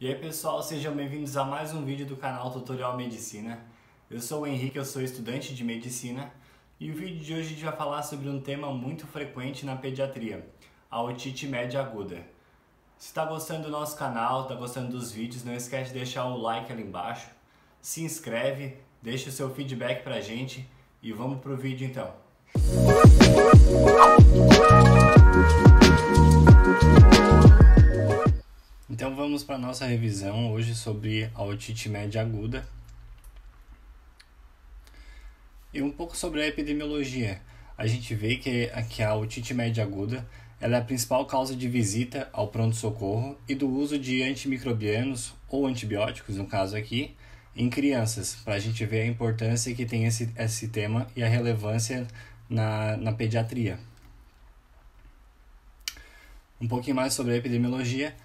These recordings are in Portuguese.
E aí pessoal, sejam bem-vindos a mais um vídeo do canal Tutorial Medicina. Eu sou o Henrique, eu sou estudante de Medicina e o vídeo de hoje a gente vai falar sobre um tema muito frequente na pediatria, a otite média aguda. Se está gostando do nosso canal, está gostando dos vídeos, não esquece de deixar o like ali embaixo, se inscreve, deixa o seu feedback pra gente e vamos pro vídeo então. Então vamos para a nossa revisão hoje sobre a otite média aguda e um pouco sobre a epidemiologia. A gente vê que a otite média aguda ela é a principal causa de visita ao pronto-socorro e do uso de antimicrobianos ou antibióticos, no caso aqui, em crianças, para a gente ver a importância que tem esse tema e a relevância na pediatria. Um pouquinho mais sobre a epidemiologia.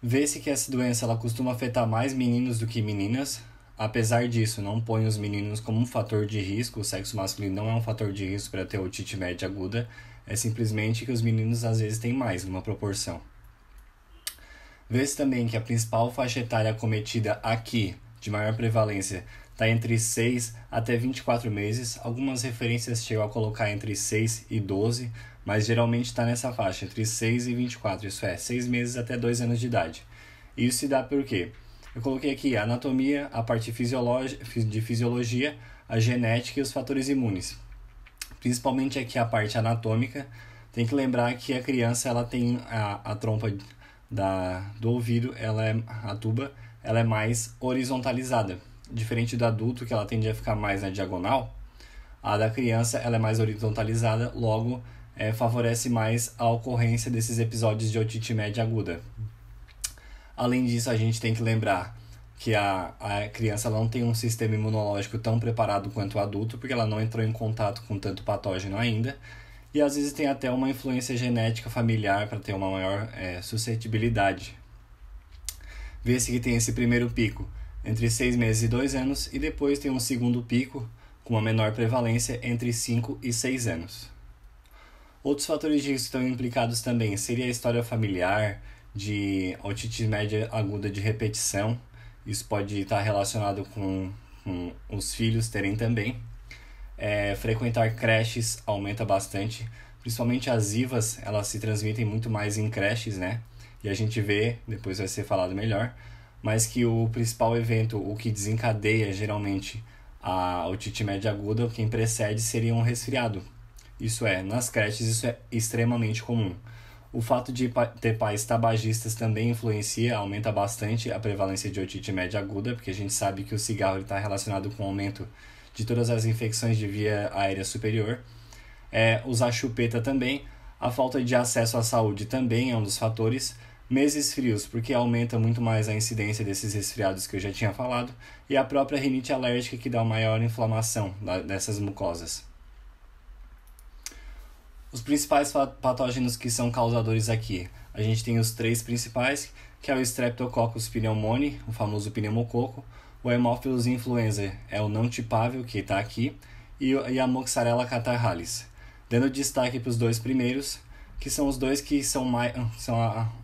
Vê-se que essa doença ela costuma afetar mais meninos do que meninas. Apesar disso, não põe os meninos como um fator de risco. O sexo masculino não é um fator de risco para ter otite média aguda. É simplesmente que os meninos às vezes têm mais, numa proporção. Vê-se também que a principal faixa etária acometida aqui, de maior prevalência, está entre 6 até 24 meses. Algumas referências chegam a colocar entre 6 e 12, mas geralmente está nessa faixa, entre 6 e 24, isso é, 6 meses até 2 anos de idade. E isso se dá por quê? Eu coloquei aqui a anatomia, a parte de fisiologia, a genética e os fatores imunes. Principalmente aqui a parte anatômica, tem que lembrar que a criança ela tem a trompa do ouvido, a tuba, ela é mais horizontalizada. Diferente do adulto, que ela tende a ficar mais na diagonal, a da criança ela é mais horizontalizada, logo favorece mais a ocorrência desses episódios de otite média aguda. Além disso, a gente tem que lembrar que a criança ela não tem um sistema imunológico tão preparado quanto o adulto, porque ela não entrou em contato com tanto patógeno ainda, e às vezes tem até uma influência genética familiar para ter uma maior suscetibilidade. Vê-se que tem esse primeiro pico entre 6 meses e 2 anos, e depois tem um segundo pico com uma menor prevalência entre 5 e 6 anos. Outros fatores de risco que estão implicados também seria a história familiar de otite média aguda de repetição. Isso pode estar relacionado com os filhos terem também. Frequentar creches aumenta bastante, principalmente as IVAs, elas se transmitem muito mais em creches, né? E a gente vê, depois vai ser falado melhor, mas que o principal evento, o que desencadeia geralmente a otite média aguda, quem precede seria um resfriado. Isso é, nas creches isso é extremamente comum. O fato de ter pais tabagistas também influencia, aumenta bastante a prevalência de otite média aguda, porque a gente sabe que o cigarro está relacionado com o aumento de todas as infecções de via aérea superior. Usar chupeta também. A falta de acesso à saúde também é um dos fatores. Meses frios, porque aumenta muito mais a incidência desses resfriados que eu já tinha falado. E a própria rinite alérgica, que dá uma maior inflamação dessas mucosas. Os principais patógenos que são causadores aqui, a gente tem os 3 principais, que é o Streptococcus pneumoniae, o famoso pneumococo, o Haemophilus influenzae é o não tipável, que está aqui, e a Moxarella catarrhalis. Dando destaque para os 2 primeiros, que são os 2 que são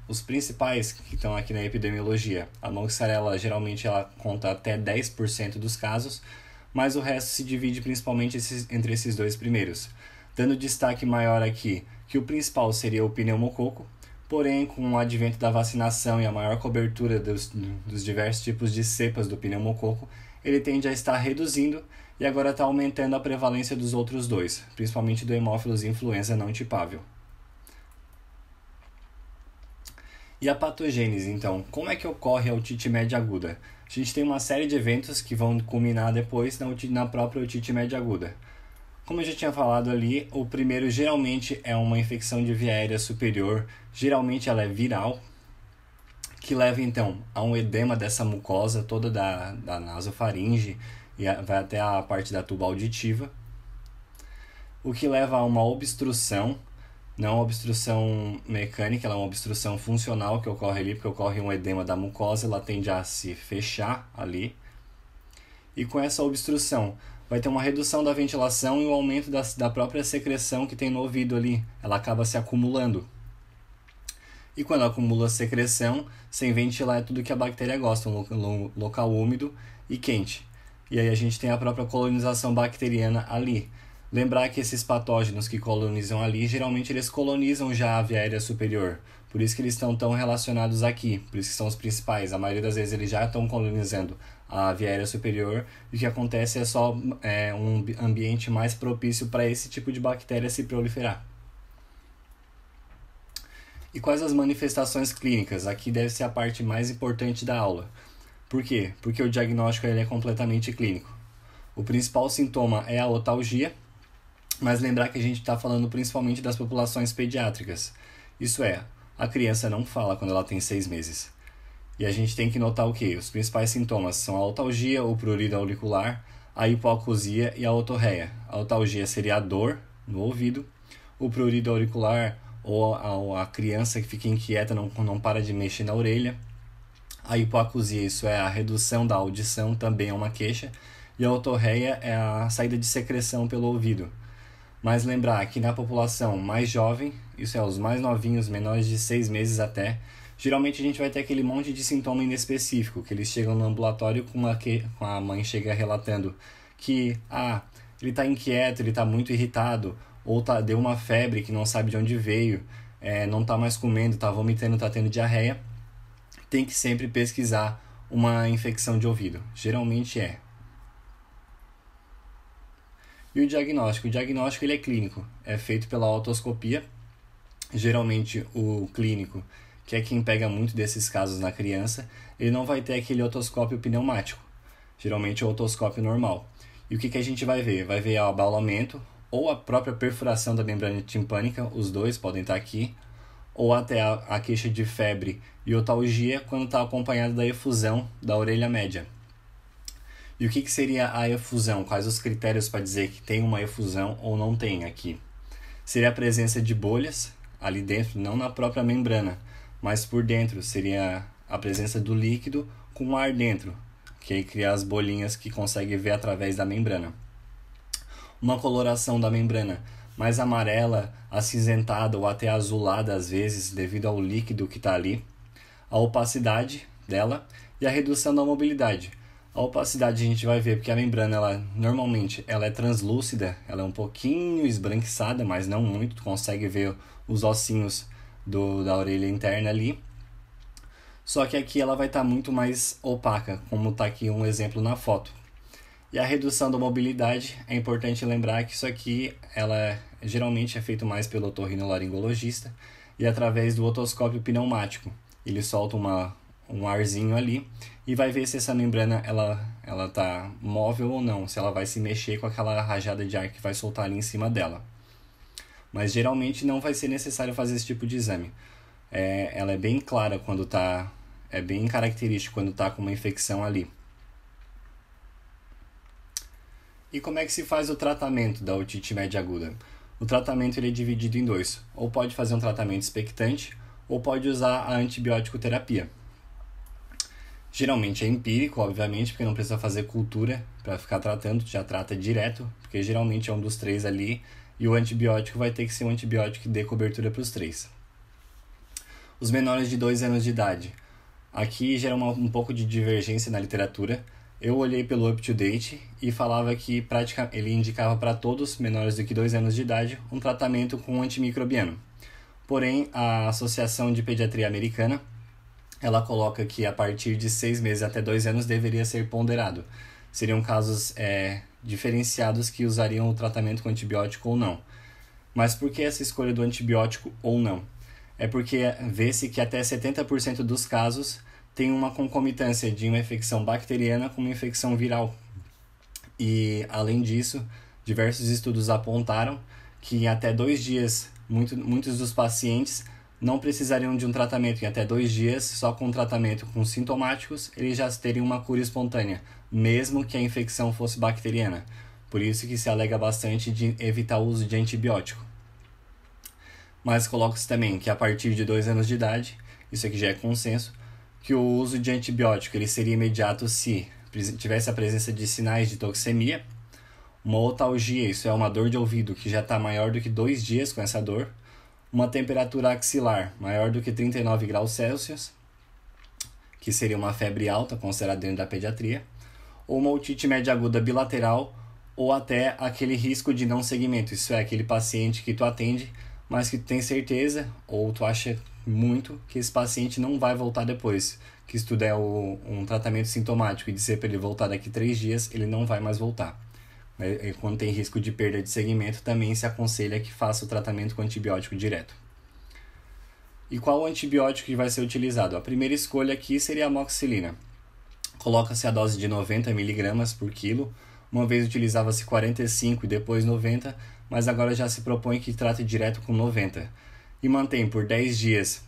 os principais que estão aqui na epidemiologia. A Moxarella geralmente ela conta até 10% dos casos, mas o resto se divide principalmente entre esses 2 primeiros. Dando destaque maior aqui, que o principal seria o pneumococo, porém com o advento da vacinação e a maior cobertura dos diversos tipos de cepas do pneumococo, ele tende a estar reduzindo e agora está aumentando a prevalência dos outros 2, principalmente do Haemophilus influenza não tipável. E a patogênese, então, como é que ocorre a otite média aguda? A gente tem uma série de eventos que vão culminar depois na própria otite média aguda. Como eu já tinha falado ali, o primeiro geralmente é uma infecção de via aérea superior, geralmente ela é viral, que leva então a um edema dessa mucosa toda da nasofaringe e vai até a parte da tuba auditiva, o que leva a uma obstrução, não uma obstrução mecânica, ela é uma obstrução funcional que ocorre ali, porque ocorre um edema da mucosa, ela tende a se fechar ali, e com essa obstrução vai ter uma redução da ventilação e o aumento da própria secreção que tem no ouvido ali. Ela acaba se acumulando. E quando acumula secreção, sem ventilar é tudo que a bactéria gosta, um local úmido e quente. E aí a gente tem a própria colonização bacteriana ali. Lembrar que esses patógenos que colonizam ali, geralmente eles colonizam já a via aérea superior. Por isso que eles estão tão relacionados aqui, por isso que são os principais. A maioria das vezes eles já estão colonizando a via aérea superior, e o que acontece é só um ambiente mais propício para esse tipo de bactéria se proliferar. E quais as manifestações clínicas? Aqui deve ser a parte mais importante da aula. Por quê? Porque o diagnóstico ele é completamente clínico. O principal sintoma é a otalgia, mas lembrar que a gente está falando principalmente das populações pediátricas. Isso é, a criança não fala quando ela tem 6 meses. E a gente tem que notar o quê? Os principais sintomas são a otalgia, o prurido auricular, a hipoacusia e a otorreia. A otalgia seria a dor no ouvido, o prurido auricular ou a criança que fica inquieta, não para de mexer na orelha. A hipoacusia, isso é a redução da audição, também é uma queixa. E a otorreia é a saída de secreção pelo ouvido. Mas lembrar que na população mais jovem, isso é, os mais novinhos, menores de 6 meses até, geralmente a gente vai ter aquele monte de sintoma inespecífico, que eles chegam no ambulatório com a mãe chega relatando que ele está inquieto, ele está muito irritado, ou deu uma febre que não sabe de onde veio, não está mais comendo, está vomitando, está tendo diarreia. Tem que sempre pesquisar uma infecção de ouvido. Geralmente é. E o diagnóstico? O diagnóstico ele é clínico. É feito pela otoscopia. Geralmente o clínico, que é quem pega muito desses casos na criança, ele não vai ter aquele otoscópio pneumático. Geralmente é o otoscópio normal. E o que a gente vai ver? Vai ver o abaulamento ou a própria perfuração da membrana timpânica, os dois podem estar aqui, ou até a queixa de febre e otalgia quando está acompanhado da efusão da orelha média. E o que seria a efusão? Quais os critérios para dizer que tem uma efusão ou não tem aqui? Seria a presença de bolhas ali dentro, não na própria membrana, mas por dentro. Seria a presença do líquido com ar dentro, que aí cria as bolinhas que consegue ver através da membrana. Uma coloração da membrana mais amarela, acinzentada ou até azulada às vezes, devido ao líquido que está ali. A opacidade dela e a redução da mobilidade. A opacidade a gente vai ver porque a membrana, normalmente, ela é translúcida, ela é um pouquinho esbranquiçada, mas não muito, tu consegue ver os ossinhos da orelha interna ali. Só que aqui ela vai estar muito mais opaca, como está aqui um exemplo na foto. E a redução da mobilidade, é importante lembrar que isso aqui, geralmente é feito mais pelo otorrinolaringologista e através do otoscópio pneumático. Ele solta um arzinho ali e vai ver se essa membrana ela tá móvel ou não, se ela vai se mexer com aquela rajada de ar que vai soltar ali em cima dela. Mas geralmente não vai ser necessário fazer esse tipo de exame. Ela é bem clara quando é bem característico quando está com uma infecção ali. E como é que se faz o tratamento da otite média aguda? O tratamento ele é dividido em dois. Ou pode fazer um tratamento expectante, ou pode usar a antibiótico terapia. Geralmente é empírico, obviamente, porque não precisa fazer cultura para ficar tratando, já trata direto, porque geralmente é um dos 3 ali, e o antibiótico vai ter que ser um antibiótico que dê cobertura para os 3. Os menores de 2 anos de idade. Aqui gera um pouco de divergência na literatura. Eu olhei pelo UpToDate e falava que ele indicava para todos menores do que 2 anos de idade um tratamento com antimicrobiano. Porém, a Associação de Pediatria Americana, ela coloca que a partir de 6 meses até 2 anos deveria ser ponderado. Seriam casos diferenciados que usariam o tratamento com antibiótico ou não. Mas por que essa escolha do antibiótico ou não? É porque vê-se que até 70% dos casos tem uma concomitância de uma infecção bacteriana com uma infecção viral. E, além disso, diversos estudos apontaram que em até 2 dias, muitos dos pacientes não precisariam de um tratamento. Em até 2 dias, só com tratamento com sintomáticos, eles já teriam uma cura espontânea, mesmo que a infecção fosse bacteriana. Por isso que se alega bastante de evitar o uso de antibiótico. Mas coloca-se também que a partir de 2 anos de idade, isso aqui já é consenso, que o uso de antibiótico ele seria imediato se tivesse a presença de sinais de toxemia, uma otalgia, isso é uma dor de ouvido que já está maior do que 2 dias com essa dor, uma temperatura axilar maior do que 39 graus Celsius, que seria uma febre alta, considerada dentro da pediatria, ou uma otite média aguda bilateral, ou até aquele risco de não segmento, isso é, aquele paciente que tu atende, mas que tu tem certeza, ou tu acha muito, que esse paciente não vai voltar depois, que se tu der um tratamento sintomático e dizer para ele voltar daqui 3 dias, ele não vai mais voltar. E quando tem risco de perda de segmento, também se aconselha que faça o tratamento com antibiótico direto. E qual o antibiótico que vai ser utilizado? A primeira escolha aqui seria a amoxicilina. Coloca-se a dose de 90 mg por quilo. Uma vez utilizava-se 45 e depois 90, mas agora já se propõe que trate direto com 90. E mantém por 10 dias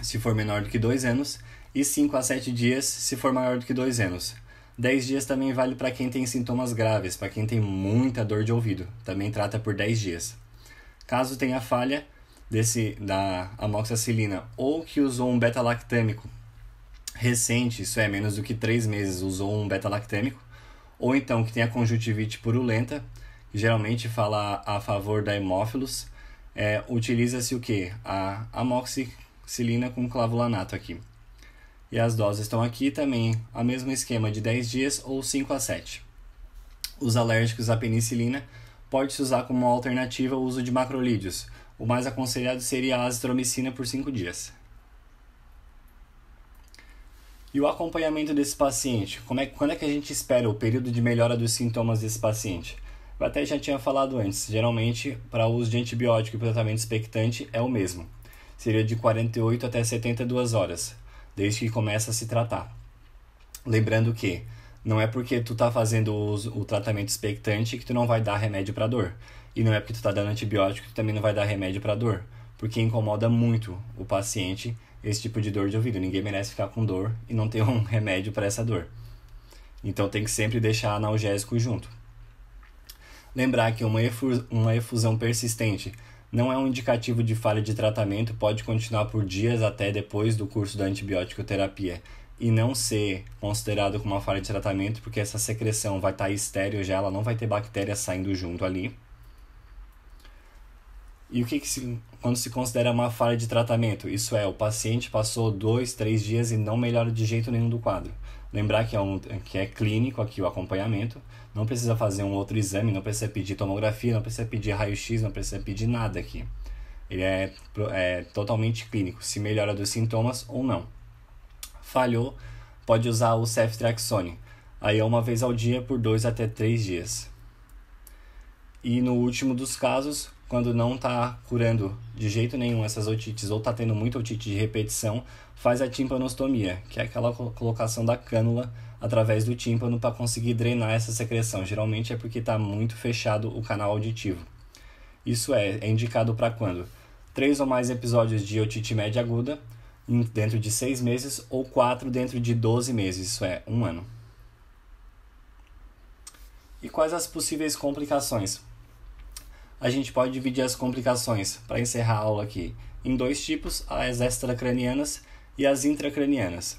se for menor do que 2 anos e 5 a 7 dias se for maior do que 2 anos. 10 dias também vale para quem tem sintomas graves, para quem tem muita dor de ouvido. Também trata por 10 dias. Caso tenha falha da amoxicilina ou que usou um beta-lactâmico recente, isso é, menos do que 3 meses, usou um beta-lactâmico, ou então que tenha conjuntivite purulenta, que geralmente fala a favor da hemófilos, utiliza-se o quê? A amoxicilina com clavulanato aqui. E as doses estão aqui também, a mesmo esquema de 10 dias ou 5 a 7. Os alérgicos à penicilina pode-se usar como alternativa ao uso de macrolídeos. O mais aconselhado seria a azitromicina por 5 dias. E o acompanhamento desse paciente? Quando é que a gente espera o período de melhora dos sintomas desse paciente? Eu até já tinha falado antes, geralmente para o uso de antibiótico e tratamento expectante é o mesmo. Seria de 48 até 72 horas. Desde que começa a se tratar. Lembrando que não é porque tu tá fazendo o tratamento expectante que tu não vai dar remédio para dor. E não é porque tu tá dando antibiótico que tu também não vai dar remédio para dor. Porque incomoda muito o paciente esse tipo de dor de ouvido. Ninguém merece ficar com dor e não ter um remédio para essa dor. Então tem que sempre deixar analgésico junto. Lembrar que uma efusão persistente não é um indicativo de falha de tratamento, pode continuar por dias até depois do curso da antibiótico-terapia e não ser considerado como uma falha de tratamento, porque essa secreção vai estar estéril já, ela não vai ter bactérias saindo junto ali. E quando se considera uma falha de tratamento? Isso é, o paciente passou 2, 3 dias e não melhora de jeito nenhum do quadro. Lembrar que é clínico aqui o acompanhamento, não precisa fazer um outro exame, não precisa pedir tomografia, não precisa pedir raio-x, não precisa pedir nada aqui. Ele é totalmente clínico, se melhora dos sintomas ou não. Falhou, pode usar o ceftriaxone. Aí é uma vez ao dia por 2 até 3 dias. E no último dos casos, quando não está curando de jeito nenhum essas otites ou está tendo muita otite de repetição, faz a timpanostomia, que é aquela colocação da cânula através do tímpano para conseguir drenar essa secreção. Geralmente é porque está muito fechado o canal auditivo. Isso é indicado para quando? 3 ou mais episódios de otite média aguda dentro de 6 meses ou 4 dentro de 12 meses, isso é, 1 ano. E quais as possíveis complicações? A gente pode dividir as complicações, para encerrar a aula aqui, em 2 tipos, as extracranianas e as intracranianas.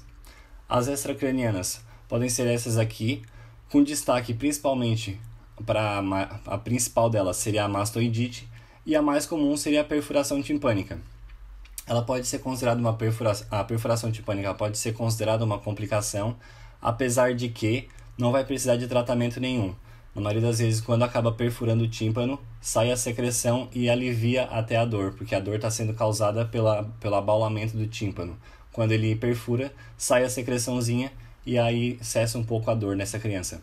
As extracranianas podem ser essas aqui, com destaque principalmente para a principal delas seria a mastoidite, e a mais comum seria a perfuração timpânica. Ela pode ser considerada a perfuração timpânica pode ser considerada uma complicação, apesar de que não vai precisar de tratamento nenhum. Na maioria das vezes, quando acaba perfurando o tímpano, sai a secreção e alivia até a dor, porque a dor está sendo causada pelo abaulamento do tímpano. Quando ele perfura, sai a secreçãozinha e aí cessa um pouco a dor nessa criança.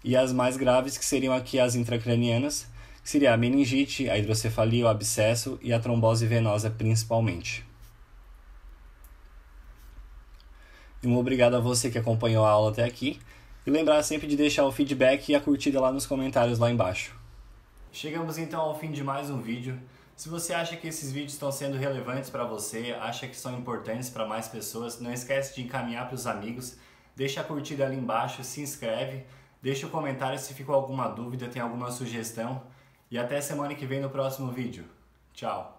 E as mais graves, que seriam aqui as intracranianas, que seria a meningite, a hidrocefalia, o abscesso e a trombose venosa principalmente. E um obrigado a você que acompanhou a aula até aqui. E lembrar sempre de deixar o feedback e a curtida lá nos comentários lá embaixo. Chegamos então ao fim de mais um vídeo. Se você acha que esses vídeos estão sendo relevantes para você, acha que são importantes para mais pessoas, não esquece de encaminhar para os amigos, deixa a curtida ali embaixo, se inscreve, deixa o comentário se ficou alguma dúvida, tem alguma sugestão. E até semana que vem no próximo vídeo. Tchau!